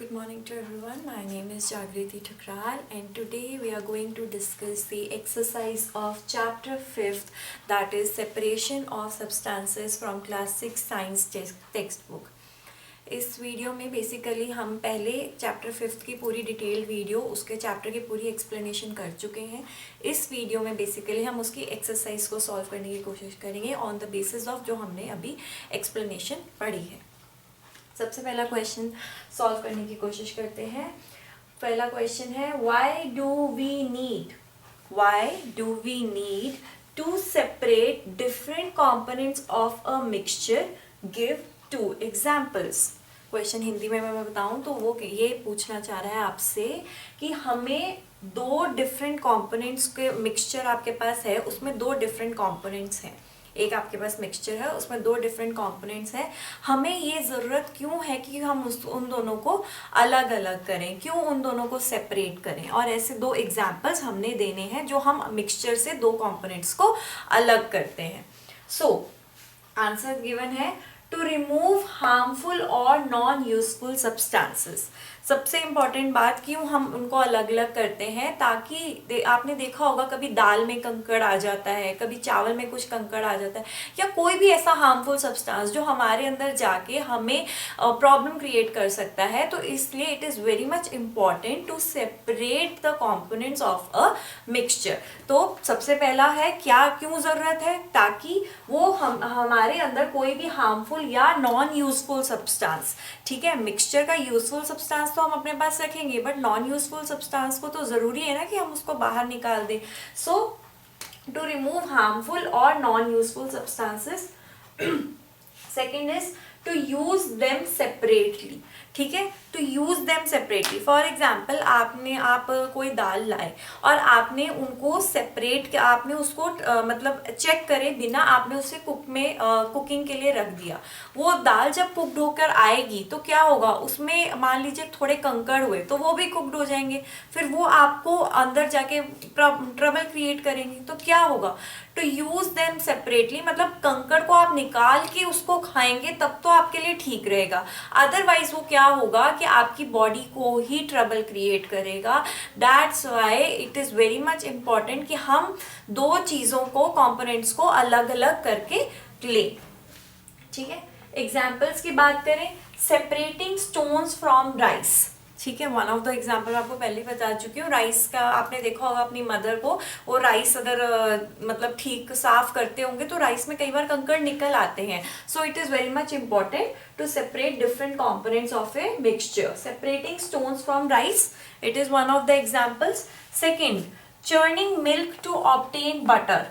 Good morning to everyone. My name is Jagriti Thakral and today we are going to discuss the exercise of chapter 5th, that is separation of substances from class 6 science textbook. इस video में basically हम पहले chapter 5th की पूरी detail video उसके chapter की पूरी explanation कर चुके हैं. इस वीडियो में बेसिकली हम उसकी एक्सरसाइज को सॉल्व करने की कोशिश करेंगे ऑन द बेसिस ऑफ जो हमने अभी एक्सप्लेनेशन पढ़ी है. सबसे पहला क्वेश्चन सॉल्व करने की कोशिश करते हैं. पहला क्वेश्चन है why do we need to separate different components of a mixture, give 2 examples. Question Hindi में मैं बताऊं तो वो ये पूछना चाह रहा है आपसे कि हमें 2 डिफरेंट कंपोनेंट्स के मिक्सचर आपके पास है, उसमें 2 डिफरेंट कंपोनेंट्स हैं. एक आपके पास मिक्सचर है उसमें 2 डिफरेंट कंपोनेंट्स हैं. हमें ये ज़रूरत क्यों है कि हम उन दोनों को अलग अलग करें, क्यों उन दोनों को सेपरेट करें. और ऐसे 2 एग्जांपल्स हमने देने हैं जो हम मिक्सचर से 2 कंपोनेंट्स को अलग करते हैं. सो आंसर गिवन है टू रिमूव हार्मफुल और नॉन यूजफुल सब्सटेंसेस. सबसे इम्पॉर्टेंट बात क्यों हम उनको अलग अलग करते हैं, ताकि आपने देखा होगा कभी दाल में कंकड़ आ जाता है, कभी चावल में कुछ कंकड़ आ जाता है, या कोई भी ऐसा हार्मफुल सब्सटेंस जो हमारे अंदर जाके हमें प्रॉब्लम क्रिएट कर सकता है. तो इसलिए it is very much important to separate the components of a mixture. तो सबसे पहला है क्यों ज़रूरत है, ताकि वो हमारे अंदर कोई भी हार्मफुल या नॉन यूजफुल सब्सटेंस, ठीक है, मिक्सचर का यूजफुल सब्सटेंस तो हम अपने पास रखेंगे बट नॉन यूजफुल सब्सटेंस को तो जरूरी है ना कि हम उसको बाहर निकाल दें. सो टू रिमूव हार्मफुल और non useful substances. Second is to use them separately. ठीक है, to use them separately. For example आप कोई दाल लाए और आपने उनको सेपरेट, आपने उसको मतलब चेक करे बिना आपने उसे कुकिंग के लिए रख दिया. वो दाल जब कुकड होकर आएगी तो क्या होगा, उसमें मान लीजिए थोड़े कंकड़ हुए तो वो भी कुकड हो जाएंगे, फिर वो आपको अंदर जाके ट्रबल क्रिएट करेंगे. तो क्या होगा, टू यूज देम सेपरेटली मतलब कंकड़ को आप निकाल के उसको खाएंगे तब तो आपके लिए ठीक रहेगा. अदरवाइज वो क्या होगा कि आपकी बॉडी को ही ट्रबल क्रिएट करेगा. That's why it is very much important कि हम 2 चीज़ों को, कंपोनेंट्स को अलग अलग करके लें. ठीक है, एग्जाम्पल्स की बात करें, सेपरेटिंग स्टोन्स फ्रॉम राइस. ठीक है, वन ऑफ द एग्जाम्पल आपको पहले बता चुकी हूँ. राइस का आपने देखा होगा अपनी मदर को, वो राइस अगर मतलब ठीक साफ करते होंगे तो राइस में कई बार कंकड़ निकल आते हैं. So it is very much important to separate different components of a mixture. Separating stones from rice, it is one of the examples. Second, churning milk to obtain butter.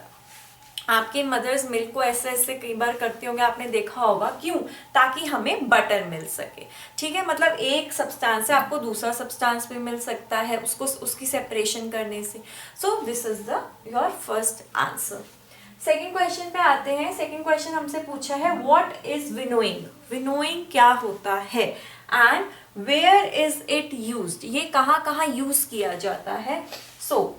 आपके मदर्स मिल्क को ऐसे ऐसे कई बार करते होंगे, आपने देखा होगा. क्यों, ताकि हमें बटर मिल सके. ठीक है, मतलब एक सब्सटेंस से आपको दूसरा सब्सटेंस भी मिल सकता है उसकी सेपरेशन करने से. So this is the your first answer. Second question पे आते हैं. सेकेंड क्वेश्चन हमसे पूछा है व्हाट इज विनोइंग. विनोइंग क्या होता है and where is it used. ये कहाँ कहाँ यूज किया जाता है. So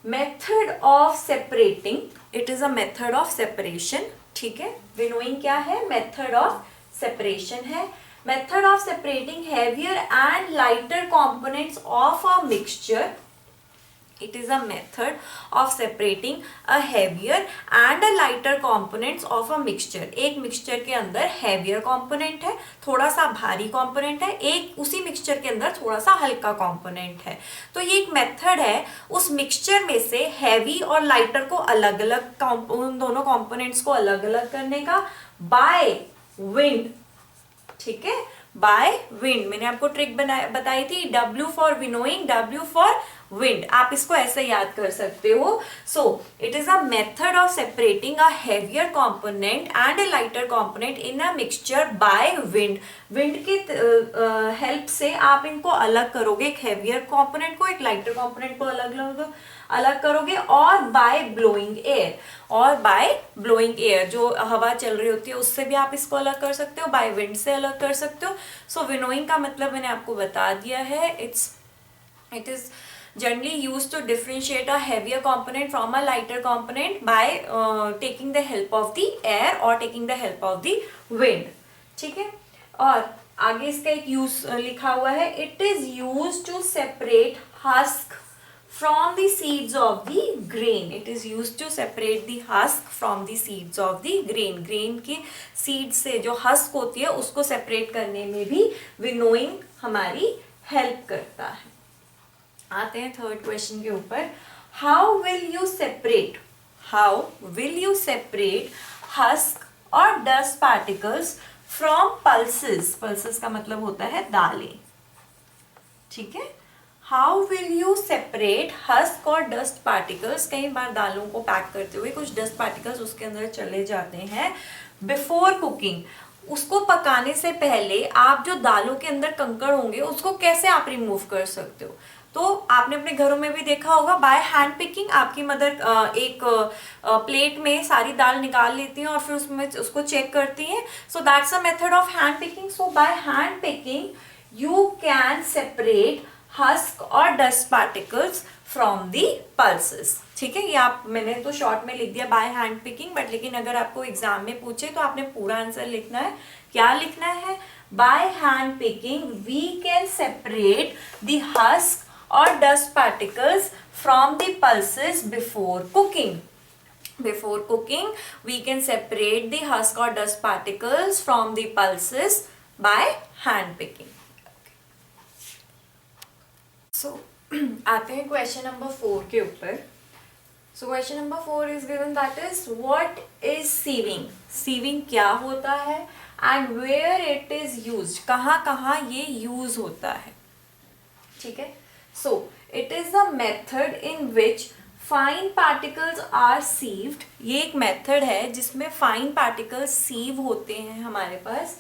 method of separating, it is a method of separation. ठीक है, विनोइंग क्या है, मेथड ऑफ सेपरेशन है. Method of separating heavier and lighter components of a mixture. It is a method of separating a heavier and a lighter components of a mixture. एक mixture के अंदर heavier component है, थोड़ा सा भारी component है, एक उसी मिक्सचर के अंदर थोड़ा सा हल्का component है. तो ये एक मेथड है उस मिक्सचर में से हैवी और लाइटर को अलग अलग, उन दोनों components को अलग अलग करने का by wind. ठीक है, बाय विंड. मैंने आपको ट्रिक बताई थी, W for winnowing, W for wind. आप इसको ऐसे याद कर सकते हो. सो it is a method of separating a heavier component and a lighter component in a mixture by wind. Wind की हेल्प से आप इनको अलग करोगे, एक हेवियर कंपोनेंट को, एक लाइटर कंपोनेंट को अलग करोगे. और बाय ब्लोइंग एयर, और बाय ब्लोइंग एयर जो हवा चल रही होती है उससे भी आप इसको अलग कर सकते हो, बाय विंड से अलग कर सकते हो. सो विनोइंग का मतलब मैंने आपको बता दिया है. It is generally used to differentiate a heavier component from a lighter component by taking the help of the air or taking the help of the wind. ठीक है, और आगे इसका एक यूज लिखा हुआ है, it is use to separate husk from the seeds of the grain. It is used to separate the husk from the seeds of the grain. grain के seed से जो husk होती है उसको separate करने में भी winnowing हमारी help करता है. आते हैं थर्ड क्वेश्चन के ऊपर. How will you separate husk or dust particles from pulses? pulses का मतलब होता है दालें. ठीक है. How will you separate husk और dust particles? कई बार दालों को पैक करते हुए कुछ dust particles उसके अंदर चले जाते हैं. Before cooking, उसको पकाने से पहले आप जो दालों के अंदर कंकड़ होंगे उसको कैसे आप रिमूव कर सकते हो? तो आपने अपने घरों में भी देखा होगा, बाय हैंड पिकिंग. आपकी मदर एक प्लेट में सारी दाल निकाल लेती हैं और फिर उसमें उसको चेक करती हैं. So that's a method of hand picking. So by hand picking you can separate husk और dust particles from the pulses. ठीक है, ये आप मैंने तो शॉर्ट में लिख दिया बाय हैंड पिकिंग, बट लेकिन अगर आपको एग्जाम में पूछे तो आपने पूरा आंसर लिखना है. क्या लिखना है? By hand picking we can separate the husk और dust particles from the pulses before cooking. Before cooking, we can separate the husk or dust particles from the pulses by hand picking. So, आते हैं question number 4 के ऊपर. So question number 4 is given, that is what is sieving. Sieving क्या होता है and where it is used. कहाँ कहाँ ये यूज होता है. ठीक है. So it is the method in which fine particles are sieved. ये एक मेथड है जिसमें फाइन पार्टिकल्स सीव होते हैं हमारे पास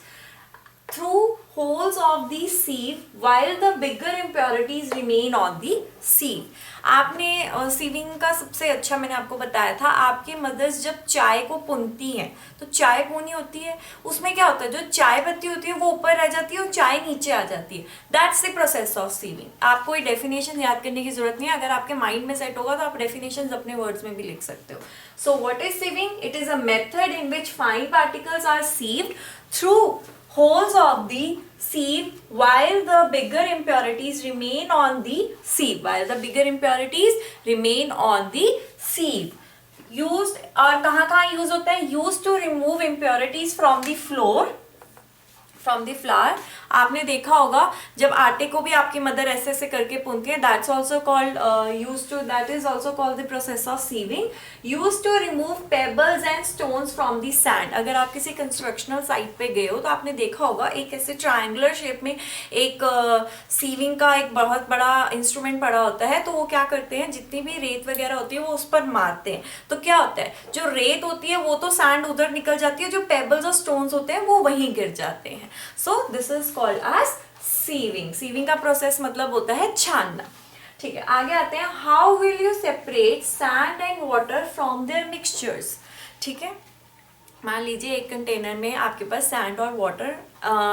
through holes of the sieve while the bigger impurities remain on the sieve. आपने सीविंग का सबसे अच्छा मैंने आपको बताया था, आपकी मदर्स जब चाय को पुनती हैं तो चाय पुनी होती है, उसमें क्या होता है, जो चाय पत्ती होती है वो ऊपर रह जाती है और चाय नीचे आ जाती है. That's the process of sieving. आपको कोई डेफिनेशन याद करने की जरूरत नहीं है, अगर आपके माइंड में सेट होगा तो आप डेफिनेशन अपने वर्ड्स में भी लिख सकते हो. So what is sieving? It is a method in which fine particles are sieved through holes of the sieve while the bigger impurities remain on the sieve. While the bigger impurities remain on the sieve. Used और कहाँ use होता है? Used to remove impurities from the flour. From the flower. आपने देखा होगा जब आटे को भी आपकी मदर ऐसे ऐसे करके पुनती है, that's also called use to, that is also called the process of sieving. Use to remove pebbles and stones from the sand. अगर आप किसी कंस्ट्रक्शनल साइट पे गए हो तो आपने देखा होगा एक ऐसे ट्रायंगुलर शेप में एक सीविंग का एक बहुत बड़ा इंस्ट्रूमेंट पड़ा होता है. तो वो क्या करते हैं, जितनी भी रेत वगैरह होती है वो उस पर मारते हैं. तो क्या होता है, जो रेत होती है वो तो सैंड उधर निकल जाती है, जो पेबल्स और स्टोन्स होते हैं वो वहीं गिर जाते हैं. So this is called as sieving. sieving का प्रोसेस मतलब होता है छानना. ठीक है, आगे आते हैं. How will you separate sand and water from their mixtures? ठीक है, मान लीजिए एक कंटेनर में आपके पास सैंड और वाटर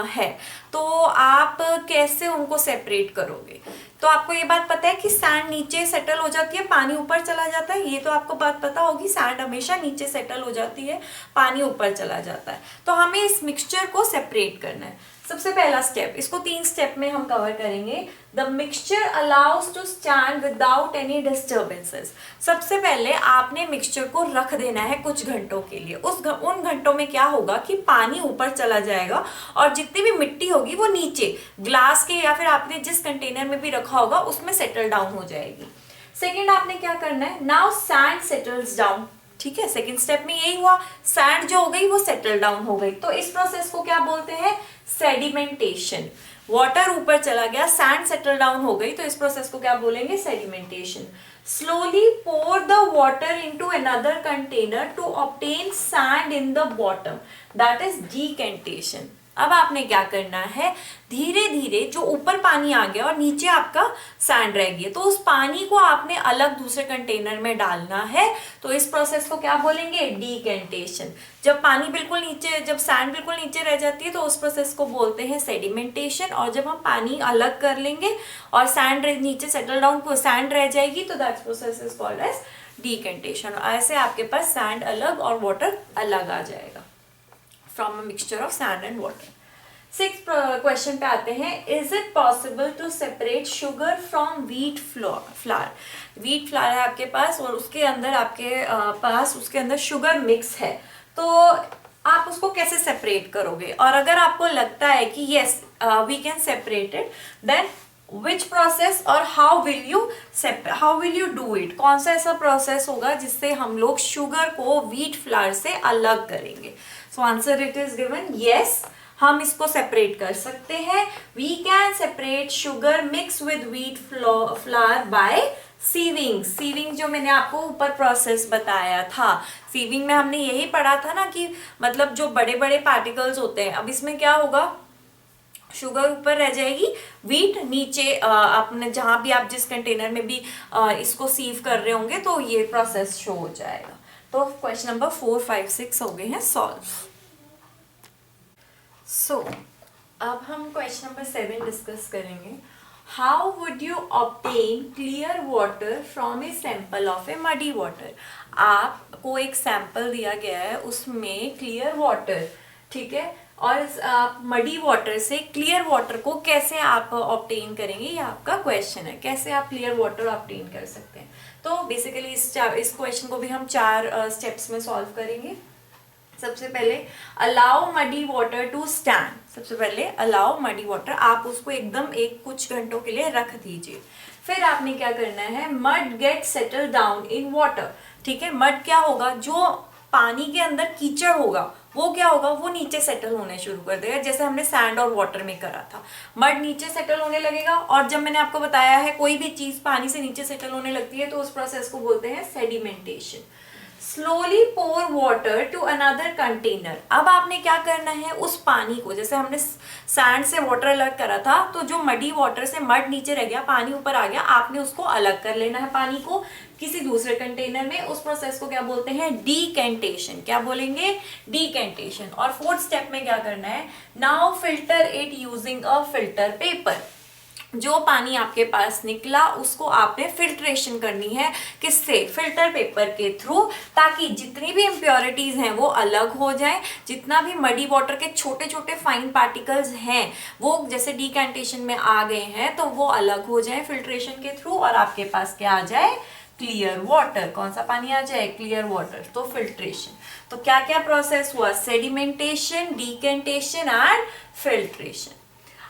है, तो आप कैसे उनको सेपरेट करोगे? तो आपको ये बात पता है कि सैंड नीचे सेटल हो जाती है, पानी ऊपर चला जाता है. ये तो आपको बात पता होगी, सैंड हमेशा नीचे सेटल हो जाती है, पानी ऊपर चला जाता है. तो हमें इस मिक्सचर को सेपरेट करना है. सबसे पहला स्टेप, इसको 3 स्टेप में हम कवर करेंगे. The mixture allows to stand without any disturbances. सबसे पहले आपने मिक्सचर को रख देना है कुछ घंटों के लिए. उन घंटों में क्या होगा कि पानी ऊपर चला जाएगा और जितनी भी मिट्टी होगी वो नीचे ग्लास के या फिर आपने जिस कंटेनर में भी रखा होगा उसमें सेटल डाउन हो जाएगी. सेकेंड आपने क्या करना है, नाउ सैंड सेटल्स डाउन. ठीक है, सेकेंड स्टेप में यही हुआ, सैंड जो हो गई वो सेटल डाउन हो गई. तो इस प्रोसेस को क्या बोलते हैं? सेडिमेंटेशन. वाटर ऊपर चला गया, सैंड सेटल डाउन हो गई, तो इस प्रोसेस को क्या बोलेंगे? Sedimentation. Slowly pour the water into another container to obtain sand in the bottom, that is decantation. अब आपने क्या करना है, धीरे धीरे जो ऊपर पानी आ गया और नीचे आपका सैंड रह गया, तो उस पानी को आपने अलग दूसरे कंटेनर में डालना है. तो इस प्रोसेस को क्या बोलेंगे? डीकेंटेशन. जब पानी बिल्कुल नीचे, जब सैंड बिल्कुल नीचे रह जाती है तो उस प्रोसेस को बोलते हैं सेडिमेंटेशन. और जब हम पानी अलग कर लेंगे और सैंड नीचे सेटल डाउन सैंड रह जाएगी तो that process is called as decantation. ऐसे आपके पास सैंड अलग और वाटर अलग आ जाएगा from a mixture of sand and water. Six question पे आते हैं, is it possible to separate sugar from wheat flour? Wheat flour है आपके पास और उसके अंदर आपके पास उसके अंदर शुगर मिक्स है, तो आप उसको कैसे सेपरेट करोगे? और अगर आपको लगता है कि yes we can separate it, then which process और how will you do it? कौन सा ऐसा प्रोसेस होगा जिससे हम लोग शुगर को व्हीट फ्लावर से अलग करेंगे? So answer it is given yes, हम इसको सेपरेट कर सकते हैं। We can separate sugar mix with wheat flour by sieving. Sieving जो मैंने आपको ऊपर प्रोसेस बताया था, सीविंग में हमने यही पढ़ा था ना कि मतलब जो बड़े बड़े पार्टिकल्स होते हैं, अब इसमें क्या होगा, शुगर ऊपर रह जाएगी, व्हीट नीचे, अपने जहां भी आप जिस कंटेनर में भी इसको सीव कर रहे होंगे तो ये प्रोसेस शो हो जाएगा। तो क्वेश्चन नंबर 4, 5, 6 हो गए हैं सॉल्व। सो अब हम क्वेश्चन नंबर 7 डिस्कस करेंगे। How would you obtain clear water from a sample of A muddy water? आपको एक सैंपल दिया गया है, उसमें क्लियर वाटर, ठीक है, और मडी वाटर से क्लियर वाटर को कैसे आप ऑब्टेन करेंगे, ये आपका क्वेश्चन है। कैसे आप क्लियर वाटर ऑब्टेन कर सकते हैं? तो बेसिकली इस क्वेश्चन को भी हम 4 स्टेप्स में सॉल्व करेंगे। सबसे पहले allow muddy water to stand. सबसे पहले अलाउ मडी वाटर, आप उसको एकदम कुछ घंटों के लिए रख दीजिए। फिर आपने क्या करना है, mud get settle down in water. ठीक है, मड क्या होगा, जो पानी के अंदर कीचड़ होगा वो क्या होगा, वो नीचे सेटल होने शुरू कर देगा, जैसे हमने सैंड और वाटर में करा था। मड नीचे सेटल होने लगेगा, और जब मैंने आपको बताया है कोई भी चीज पानी से नीचे सेटल होने लगती है तो उस प्रोसेस को बोलते हैं sedimentation. Slowly pour water to another container. अब आपने क्या करना है, उस पानी को, जैसे हमने सैंड से वाटर अलग करा था, तो जो मडी वाटर से मड नीचे रह गया, पानी ऊपर आ गया, आपने उसको अलग कर लेना है पानी को किसी दूसरे कंटेनर में। उस प्रोसेस को क्या बोलते हैं, डीकेंटेशन। क्या बोलेंगे, डीकेंटेशन। और 4th स्टेप में क्या करना है, now filter it using a filter paper. जो पानी आपके पास निकला उसको आपने फिल्ट्रेशन करनी है, किससे, फिल्टर पेपर के थ्रू, ताकि जितनी भी इम्प्योरिटीज हैं वो अलग हो जाएं। जितना भी मडी वाटर के छोटे छोटे फाइन पार्टिकल्स हैं वो जैसे डीकेंटेशन में आ गए हैं तो वो अलग हो जाएं फिल्ट्रेशन के थ्रू, और आपके पास क्या आ जाए, क्लियर वाटर। कौन सा पानी आ जाए, क्लियर वाटर। तो फिल्ट्रेशन, तो क्या क्या प्रोसेस हुआ, सेडिमेंटेशन, डीकेंटेशन एंड फिल्ट्रेशन।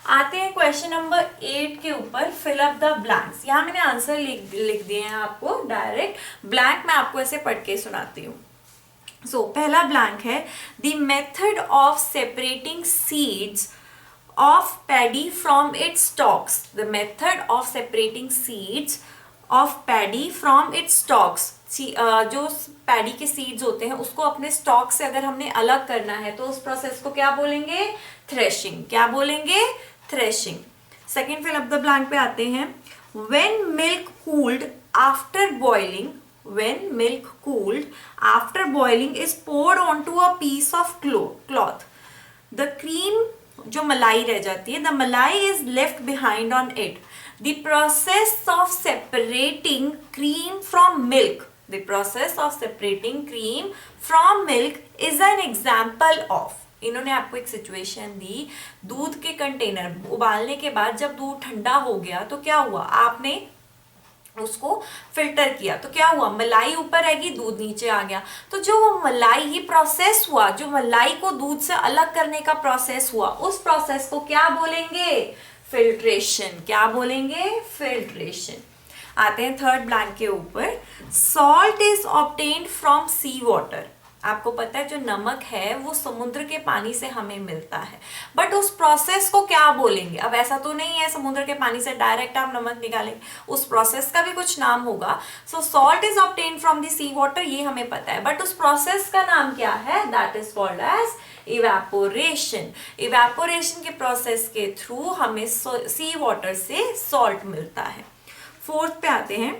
आते हैं क्वेश्चन नंबर 8 के ऊपर, फिल अप द ब्लैंक्स। यहाँ मैंने आंसर लिख दिए हैं आपको डायरेक्ट, ब्लैंक मैं आपको ऐसे पढ़ के सुनाती हूँ। सो पहला ब्लैंक है, the method of separating seeds of paddy from its stocks. The method of separating seeds of paddy from its stocks. जो पैडी के सीड्स होते हैं उसको अपने स्टॉक से अगर हमने अलग करना है तो उस प्रोसेस को क्या बोलेंगे, थ्रेशिंग। क्या बोलेंगे, threshing. Second fill up the blank पे आते हैं, when milk cooled after boiling, when milk cooled after boiling is poured onto a piece of cloth, the cream, जो मलाई रह जाती है, the malai is left behind on it. The process of separating cream from milk, the process of separating cream from milk is an example of। इन्होंने आपको एक situation दी, दूध के कंटेनर उबालने के बाद जब दूध ठंडा हो गया तो क्या हुआ, आपने उसको फिल्टर किया तो क्या हुआ, मलाई ऊपर आएगी, दूध नीचे आ गया। तो जो वो मलाई, ये प्रोसेस हुआ, जो मलाई को दूध से अलग करने का प्रोसेस हुआ, उस प्रोसेस को क्या बोलेंगे, फिल्ट्रेशन। क्या बोलेंगे, फिल्ट्रेशन। आते हैं थर्ड ब्लैंक के ऊपर, salt is obtained from sea water. आपको पता है जो नमक है वो समुद्र के पानी से हमें मिलता है, बट उस प्रोसेस को क्या बोलेंगे। अब ऐसा तो नहीं है समुद्र के पानी से डायरेक्ट आप नमक निकालेंगे, उस प्रोसेस का भी कुछ नाम होगा। So salt is obtained from the sea water, ये हमें पता है, बट उस प्रोसेस का नाम क्या है, that is called as evaporation. Evaporation के प्रोसेस के थ्रू हमें सी वाटर से सॉल्ट मिलता है। फोर्थ पे आते हैं,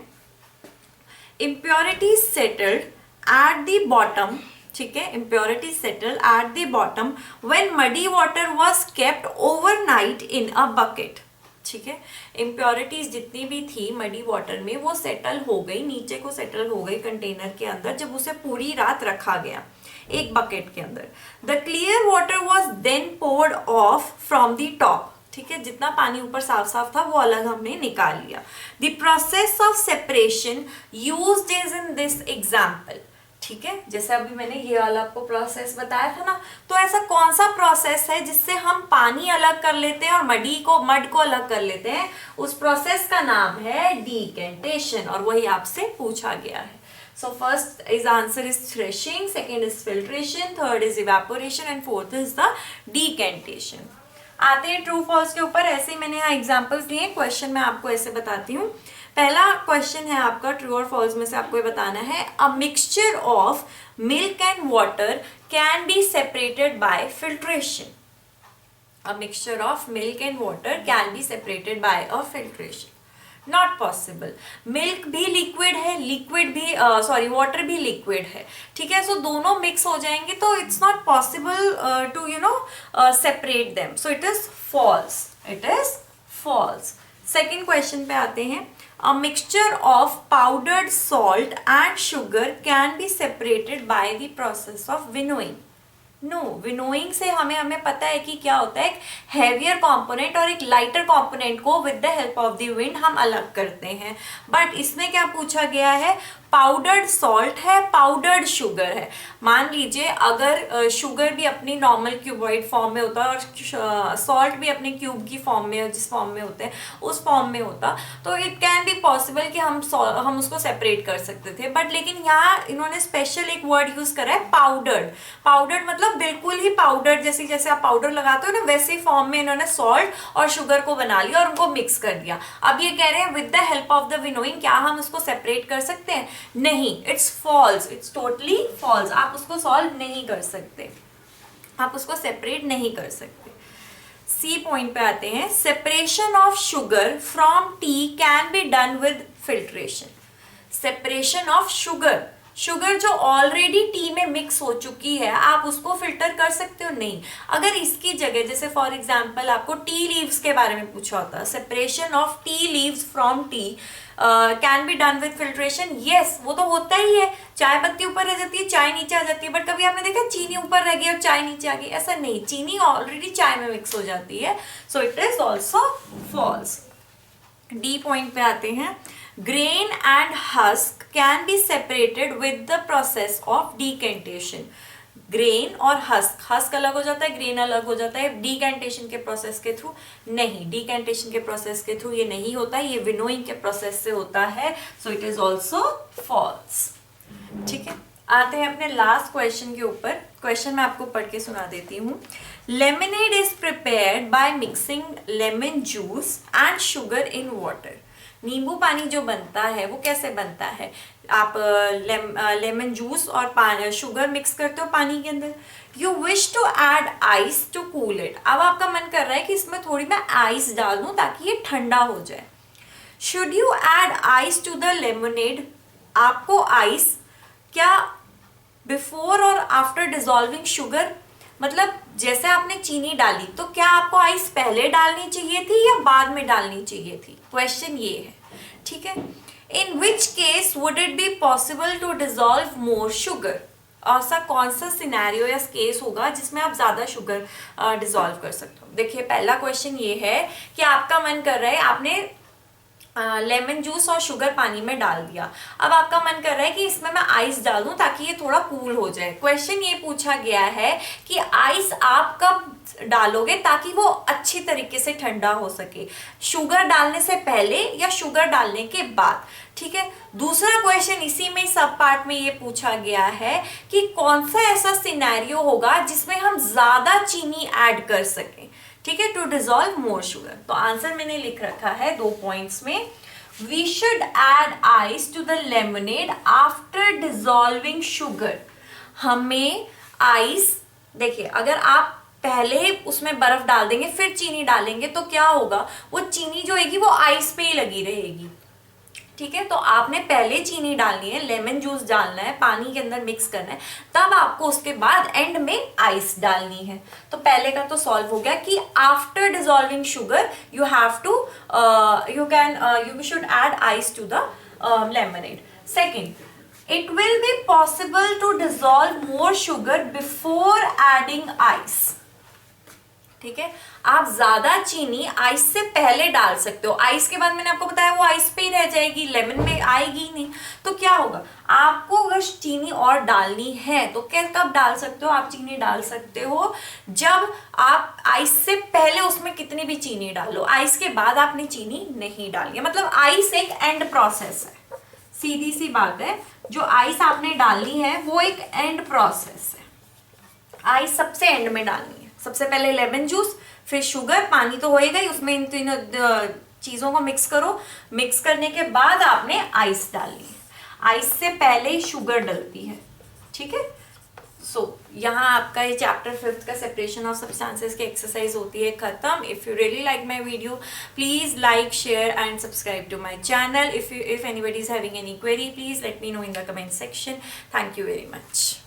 impurity settled at the bottom. ठीक है, impurity settle at the bottom when muddy water was kept overnight in a bucket. ठीक है, इम्प्योरिटीज जितनी भी थी मडी वाटर में वो सेटल हो गई, नीचे को सेटल हो गई कंटेनर के अंदर जब उसे पूरी रात रखा गया। एक बकेट के अंदर। The clear water was then poured off from the top, ठीक है, जितना पानी ऊपर साफ साफ था वो अलग हमने निकाल लिया। The process of separation used is in this example, ठीक है, जैसे अभी मैंने ये वाला आपको प्रोसेस बताया था ना, तो ऐसा कौन सा प्रोसेस है जिससे हम पानी अलग कर लेते हैं और मड को अलग कर लेते हैं? उस प्रोसेस का नाम है डीकेंटेशन, और वही आपसे पूछा गया है। So first is answer is threshing, second is filtration, third is evaporation and fourth is the decantation. आते हैं ट्रू फॉल्स के ऊपर। ऐसे ही मैंने यहाँ एग्जांपल्स दिए, क्वेश्चन मैं आपको ऐसे बताती हूँ। पहला क्वेश्चन है आपका ट्रू और फॉल्स में से आपको ये बताना है, a mixture of milk and water can be separated by filtration. A mixture of milk and water can be separated by a filtration. Not possible. Milk भी लिक्विड है, लिक्विड भी वाटर भी लिक्विड है, ठीक है, सो दोनों mix हो जाएंगे तो it's not possible to separate them, so it is false, it is false. Second question पे आते हैं, a mixture of powdered salt and sugar can be separated by the process of winnowing. No, winnowing से हमें पता है कि क्या होता है, एक हैवियर कंपोनेंट और एक लाइटर कंपोनेंट को with the help of the wind हम अलग करते हैं। बट इसमें क्या पूछा गया है, पाउडर्ड सॉल्ट है, पाउडर्ड शुगर है। मान लीजिए अगर शुगर भी अपनी नॉर्मल क्यूबॉइड फॉर्म में होता और सॉल्ट भी अपने क्यूब की फॉर्म में, जिस फॉर्म में होते हैं उस फॉर्म में होता, तो इट कैन बी पॉसिबल कि हम उसको सेपरेट कर सकते थे। बट लेकिन यहाँ इन्होंने स्पेशल एक वर्ड यूज करा है, पाउडर्ड। पाउडर्ड मतलब बिल्कुल ही पाउडर, जैसे आप पाउडर लगाते हो ना, वैसे फॉर्म में इन्होंने सॉल्ट और शुगर को बना लिया और उनको मिक्स कर दिया। अब ये कह रहे हैं with the help of the winnowing, क्या हम उसको सेपरेट कर सकते हैं? नहीं, it's false, it's totally false. आप उसको सॉल्व नहीं कर सकते, आप उसको सेपरेट नहीं कर सकते। सी पॉइंट पे आते हैं, separation of sugar from T can be done with filtration. Separation of sugar, sugar जो ऑलरेडी टी में मिक्स हो चुकी है, आप उसको फिल्टर कर सकते हो? नहीं। अगर इसकी जगह, जैसे फॉर एग्जांपल आपको टी लीव्स के बारे में पूछा होता, separation of tea leaves from T can be done with filtration, yes, वो तो होता ही है। चाय पत्ती ऊपर रह जाती है, चाय नीचे आ जाती है, बट कभी आपने देखा चीनी ऊपर रह गई और चाय नीचे आ गई? ऐसा नहीं, चीनी ऑलरेडी चाय में मिक्स हो जाती है, so it is also false. D point पे आते हैं, grain and husk can be separated with the process of decantation। Grain और हस्क अलग हो जाता है, ग्रेन अलग हो जाता है डीकेंटेशन के प्रोसेस के थ्रू? नहीं, डीकेंटेशन के प्रोसेस के थ्रू ये नहीं होता है, ये विनोइंग के प्रोसेस से होता है, so it is also false. ठीक है, आते हैं अपने लास्ट क्वेश्चन के ऊपर। क्वेश्चन मैं आपको पढ़ के सुना देती हूँ। Lemonade is prepared by mixing lemon juice and sugar in water. नींबू पानी जो बनता है वो कैसे बनता है? आप लेमन जूस और शुगर मिक्स करते हो पानी के अंदर। You wish to add ice to cool it. अब आपका मन कर रहा है कि इसमें थोड़ी मैं आइस डाल दूं ताकि ये ठंडा हो जाए। Should you add ice to the lemonade. आपको आइस क्या बिफोर और आफ्टर डिजॉल्विंग शुगर, मतलब जैसे आपने चीनी डाली तो क्या आपको आइस पहले डालनी चाहिए थी या बाद में डालनी चाहिए थी? क्वेश्चन ये है, ठीक है। In which case would it be possible to dissolve more sugar. ऐसा कौन सा सिनेरियो या केस होगा जिसमें आप ज्यादा शुगर डिजॉल्व कर सकते हो? देखिए, पहला क्वेश्चन ये है कि आपका मन कर रहा है, आपने लेमन जूस और शुगर पानी में डाल दिया। अब आपका मन कर रहा है कि इसमें मैं आइस डाल दूं ताकि ये थोड़ा कूल हो जाए। क्वेश्चन ये पूछा गया है कि आइस आप कब डालोगे ताकि वो अच्छी तरीके से ठंडा हो सके, शुगर डालने से पहले या शुगर डालने के बाद? ठीक है। दूसरा क्वेश्चन इसी में सब पार्ट में ये पूछा गया है कि कौन सा ऐसा सिनेरियो होगा जिसमें हम ज्यादा चीनी ऐड कर सकें, ठीक है, टू डिजॉल्व मोर शुगर। तो आंसर मैंने लिख रखा है 2 पॉइंट्स में। We should add ice to the lemonade after dissolving sugar. हमें आइस, देखिए, अगर आप पहले उसमें बर्फ डाल देंगे फिर चीनी डालेंगे तो क्या होगा, वो चीनी जो होगी वो आइस पे ही लगी रहेगी। ठीक है, तो आपने पहले चीनी डालनी है, लेमन जूस डालना है, पानी के अंदर मिक्स करना है, तब आपको उसके बाद एंड में आइस डालनी है। तो पहले का तो सॉल्व हो गया कि after dissolving sugar you have to you should add ice to the lemonade. Second, It will be possible to dissolve more sugar before adding ice. ठीक है, आप ज्यादा चीनी आइस से पहले डाल सकते हो. आइस के बाद मैंने आपको बताया वो आइस पे ही रह जाएगी, लेमन में आएगी नहीं. तो क्या होगा, आपको अगर चीनी और डालनी है तो क्या कब डाल सकते हो, आप चीनी डाल सकते हो जब आप आइस से पहले उसमें कितनी भी चीनी डालो, आइस के बाद आपने चीनी नहीं डाली है. मतलब आइस एक एंड प्रोसेस है, सीधी सी बात है. जो आइस आपने डालनी है वो एक एंड प्रोसेस है. आइस सबसे एंड में डालनी है. सबसे पहले लेमन जूस, फिर शुगर, पानी तो होएगा ही उसमें. इन तीनों चीजों को मिक्स करो. मिक्स करने के बाद आपने आइस डालनी है. आइस से पहले ही शुगर डलती है. ठीक है. सो यहाँ आपका ये चैप्टर 5 का सेपरेशन ऑफ सब्सटेंसेस की एक्सरसाइज होती है खत्म. If you really like my video, please like, share and subscribe to my channel. If anybody is having any query, please let me know in the comment section. Thank you very much.